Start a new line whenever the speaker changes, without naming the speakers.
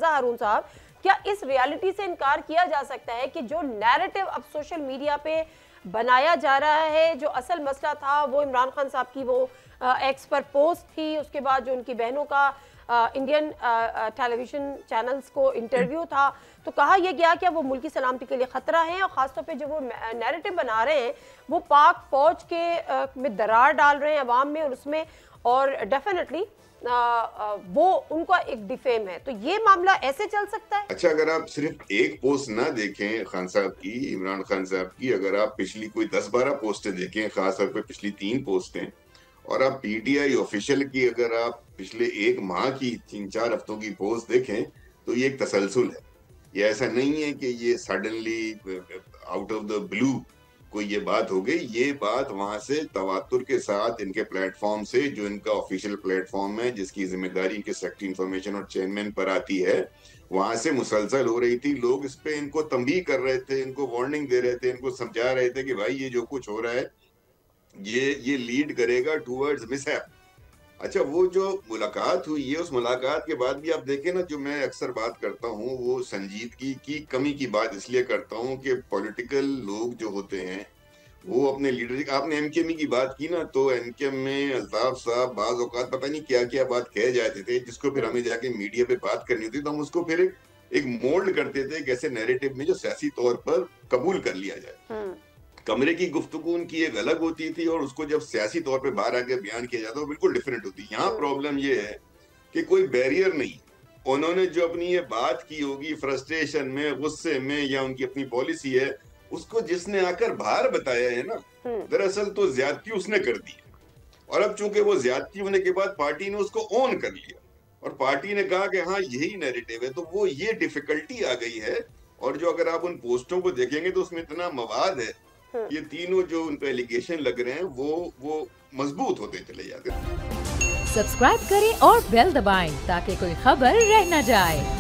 हारून साहब, क्या इस रियलिटी से इनकार किया जा सकता है कि जो नैरेटिव अब सोशल मीडिया पे बनाया जा रहा है, जो असल मसला था वो इमरान खान साहब की वो एक्स पर पोस्ट थी, उसके बाद जो उनकी बहनों का इंडियन टेलीविजन चैनल्स को इंटरव्यू था, तो कहा यह गया कि वो मुल्क की सलामती के लिए खतरा है, और ख़ासतौर पे जो वो नैरेटिव बना रहे हैं वो पाक फौज के में दरार डाल रहे हैं अवाम में, और उसमें और डेफिनेटली वो उनका एक डिफेम है। तो ये मामला ऐसे चल सकता है?
अच्छा, अगर आप सिर्फ एक पोस्ट ना देखें खान साहब की, इमरान खान साहब की, अगर आप पिछली कोई 10-12 पोस्टें देखें, खासतौर पे पिछली 3 पोस्टें, और आप पीटीआई ऑफिशियल की अगर आप पिछले 1 माह की 3-4 हफ्तों की पोस्ट देखें, तो ये एक तसलसल है। ये ऐसा नहीं है कि ये suddenly out of the blue कोई ये बात हो गई। ये बात वहां से तवातुर के साथ इनके प्लेटफॉर्म से, जो इनका ऑफिशियल प्लेटफॉर्म है जिसकी जिम्मेदारी इनके सेक्रेटरी इंफॉर्मेशन और चेयरमैन पर आती है, वहां से मुसलसल हो रही थी। लोग इस पे इनको तंबीह कर रहे थे, इनको वार्निंग दे रहे थे, इनको समझा रहे थे कि भाई ये जो कुछ हो रहा है ये लीड करेगा टूवर्ड्स मिसहैप। अच्छा, वो जो मुलाकात हुई है, उस मुलाकात के बाद भी आप देखें ना, जो मैं अक्सर बात करता हूँ वो संजीदगी की कमी की बात इसलिए करता हूँ कि पॉलिटिकल लोग जो होते हैं वो अपने लीडर, आपने एमकेएम की बात की ना, तो एमकेएम में अल्ताफ साहब बाज औकात पता नहीं क्या क्या बात कह जाते थे, जिसको फिर हमें जाके मीडिया पे बात करनी होती, तो हम उसको फिर एक मोल्ड करते थे कैसे नैरेटिव में जो सियासी तौर पर कबूल कर लिया जाए। कमरे की गुफ्तगू उनकी एक अलग होती थी, और उसको जब सियासी तौर पे बाहर आके बयान किया जाता है वो बिल्कुल डिफरेंट होती है। यहाँ प्रॉब्लम ये है कि कोई बैरियर नहीं, उन्होंने जो अपनी ये बात की होगी फ्रस्ट्रेशन में, गुस्से में, या उनकी अपनी पॉलिसी है, उसको जिसने आकर बाहर बताया है ना, दरअसल तो ज्यादती उसने कर दी है। और अब चूंकि वो ज्यादती होने के बाद पार्टी ने उसको ऑन कर लिया, और पार्टी ने कहा कि हाँ यही नैरेटिव है, तो वो ये डिफिकल्टी आ गई है। और जो अगर आप उन पोस्टों को देखेंगे तो उसमें इतना मवाद है, ये तीनों जो उन पे एलिगेशन लग रहे हैं वो मजबूत होते चले जाते हैं।
सब्सक्राइब करें और बेल दबाएं ताकि कोई खबर रह न जाए।